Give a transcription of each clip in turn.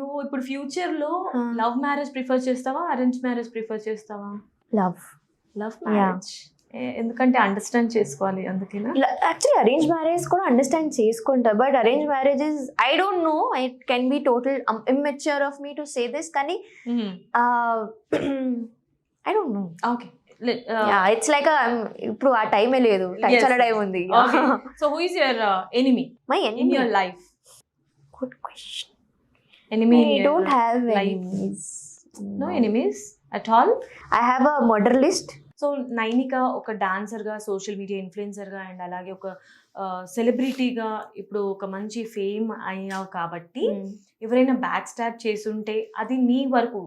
నువ్వు ఇప్పుడు ఫ్యూచర్ లో లవ్ మ్యారేజ్ ప్రిఫర్ చేస్తావా, అరేంజ్ మ్యారేజ్ ప్రిఫర్ చేస్తావా? Love marriage. ఎందుకంటే అండర్స్టాండ్ చేసుకోవాలి అందుకేనా? యాక్చువల్లీ అరేంజ్ మ్యారేజ్ కూడా అండర్స్టాండ్ చేసుకుంటా, but arrange marriages I don't know, it can be total immature of me to say this, కానీ I don't know. Okay, it's like ఇప్పుడు ఆ టైమే లేదు, చాలా టైం ఉంది. So who is your enemy main enemy? Your life? Good question. Enemy? I don't have enemies. No enemies at all? I have a murder list. So Nainika ఒక డాన్సర్గా, social media ఇన్ఫ్లుయెన్సర్గా, and అలాగే ఒక సెలబ్రిటీగా ఇప్పుడు ఒక మంచి fame అయ్యావు కాబట్టి ఎవరైనా back stop చేసుంటే అది నీ వరకు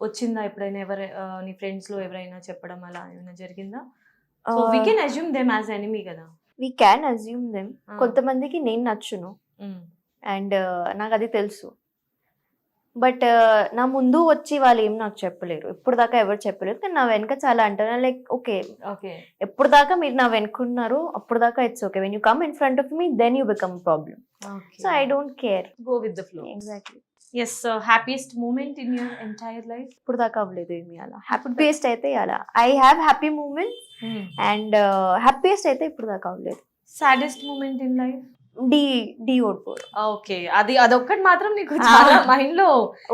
వచ్చిందా ఎప్పుడైనా? నీ ఫ్రెండ్స్లో ఎవరైనా చెప్పడం అలా ఏమైనా జరిగిందా? So we can assume them as enemy కదా. We can assume them. కొంతమందికి నేను నచ్చును అండ్ నాకు అది తెలుసు, బట్ నా ముందు వచ్చి వాళ్ళు ఏం నాకు చెప్పలేరు, ఇప్పుడు దాకా ఎవరు చెప్పలేరు. కానీ నా వెనక చాలా అంటారు, లైక్ ఓకే ఎప్పుడు దాకా మీరు నా వెనుకున్నారు, అప్పుడు దాకా it's okay, when you come in front of me then you become problem. So I don't care, go with the flow. Exactly. Yes, happiest moment in your entire life? ఇప్పుడు దాకా అవ్వలేదు ఏమి అలా. హ్యాపీయెస్ట్ అయితే అలా I have happy moments, and happiest అయితే ఇప్పుడు దాకా అవ్వలేదు. Saddest moment in life? డి ఓడిపోరు. ఓకే, అదొక్కటి మాత్రం నీకు చాలా మైండ్ లో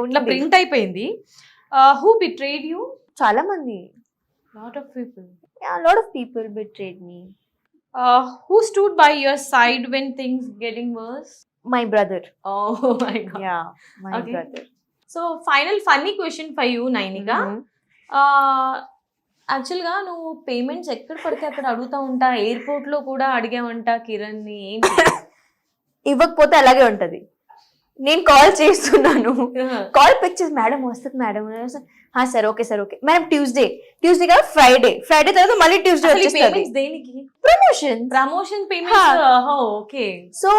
ఇట్లా ప్రింట్ అయిపోయింది. Who betrayed you? చాలా మంది, lot of people betrayed me. Who stood by your side when things getting worse? My brother. Oh my god. Yeah, my brother. So final funny question for you, Nainika. యాక్చువల్గా నువ్వు payments ఎక్కడ పడితే అక్కడ అడుగుతా ఉంటా, airport లో కూడా అడిగావంట కిరణ్ ని. ఇవ్వకపోతే అలాగే ఉంటది. నేను కాల్ చేస్తున్నాను, కాల్ పిక్ చేసి మేడం వస్తుంది madam, sir okay sir okay madam, Tuesday కాదు ఫ్రైడే తర్వాత మళ్ళీ ట్యూస్డే వచ్చేస్తుంది. దేనికి? Promotion payments. Okay. So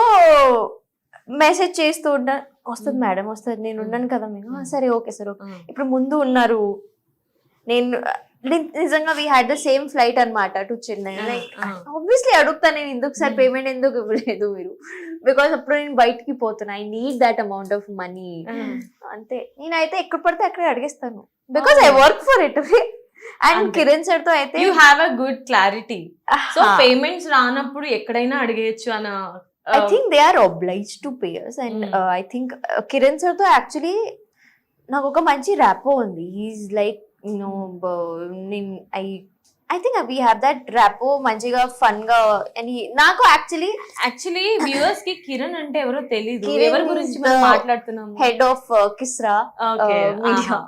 message చేస్తూ ఉంటా, వస్తుంది మేడం వస్తుంది, నేను ఉన్నాను కదా మీకు. సరే ఓకే సార్ ఓకే. ఇప్పుడు ముందు ఉన్నారు, నేను నిజంగా we had the same flight అనమాట టు చెన్నై. లైక్ ఆబ్వియస్లీ అడుగుతా నేను, ఎందుకు సార్ పేమెంట్ ఎందుకు ఇవ్వలేదు మీరు, బికాస్ అప్పుడు నేను బయటికి పోతున్నా, I need that amount of money. అంతే, నేనైతే ఎక్కడ పడితే అక్కడే అడిగేస్తాను, because I work for it. And Kiran sir తో అయితే you have a good clarity. So payments రానప్పుడు ఎక్కడైనా అడిగేయచ్చు అన్న. I think they are obliged to pay us, and I think Kiran sir to actually నాకు ఒక మంచి ర్యాపో ఉంది. He's like, you know, I think we have that rapport మంచిగా fun గా. and నాకు యాక్చువల్లీ వ్యూవర్స్ కి కిరణ్ అంటే ఎవరో తెలీదు, ఎవరి గురించి మనం మాట్లాడుతున్నాం? Head of Kisra media.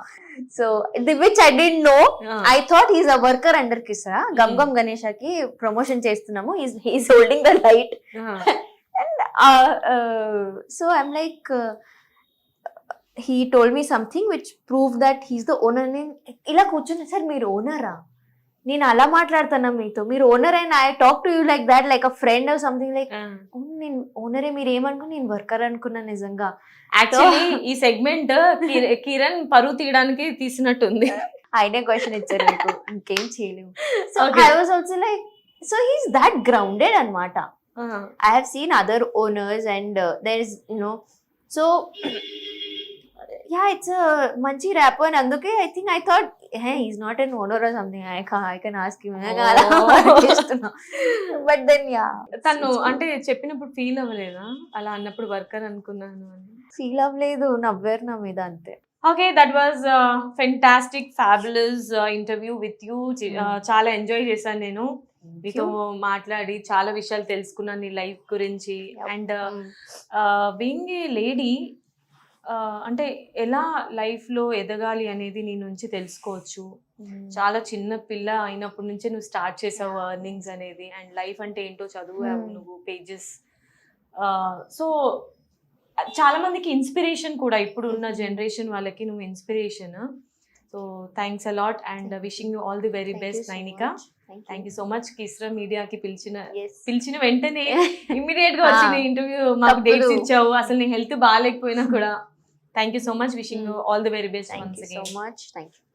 So which I didn't know. I thought he's a worker under Kisra. Gam Ganesha ki promotion చేస్తున్నాము, he's holding the light. And so I'm like, he told me something which proved that he's the owner. ఇలా కూర్చున్నా, sir మీరు ఓనరా, నేను అలా మాట్లాడుతున్నా మీతో, మీరు owner and I talk to you like that, like a friend or something. Like నేను ఓనరే, మీరు ఏమనుకున్నా, నేను వర్కర్ అనుకున్నా నిజంగా. యాక్చువల్లీ ఈ సెగ్మెంట్ కిరణ్ పరువు తీయడానికి తీసినట్టుంది. ఆయనే క్వశ్చన్ ఇచ్చారు మీకు, ఇంకేం చేయలేము. So I was also like, so he's that grounded అనమాట. I have seen other owners and there is, you know, so yeah, it's a manchi rapport, and anduke I thought, hey, he's not an owner or something, I can ask him. But then yeah, తను అంటే చెప్పినప్పుడు feel అవ్వలేదా అలా అన్నప్పుడు worker అనుకున్నాను అని? Feel అవ్వలేదు, నవ్వారు నా మీద అంతే. Okay, that was a fantastic, fabulous interview with you. చాలా ఎంజాయ్ చేశాను నేను మీతో మాట్లాడి, చాలా విషయాలు తెలుసుకున్నాను నీ లైఫ్ గురించి. అండ్ బీయింగ్ ఏ లేడీ, అంటే ఎలా లైఫ్లో ఎదగాలి అనేది నీ నుంచి తెలుసుకోవచ్చు. చాలా చిన్న పిల్ల అయినప్పటి నుంచే నువ్వు స్టార్ట్ చేసావు ఎర్నింగ్స్ అనేది, అండ్ లైఫ్ అంటే ఏంటో చదువు నువ్వు పేజెస్. సో చాలా మందికి ఇన్స్పిరేషన్ కూడా, ఇప్పుడు ఉన్న జనరేషన్ వాళ్ళకి నువ్వు inspiration. So thanks a lot and wishing you all the very best Nainika. Thank you so much. Kisra మీడియాకి పిలిచిన వెంటనే ఇమ్మీడియట్ గా వచ్చిన ఇంటర్వ్యూ మాకు డేట్స్ ఇచ్చావు. అసలు నీ హెల్త్ బాగాలేకపోయినా కూడా thank you so much. Wishing you all the very best. Thank you so much. Thank you.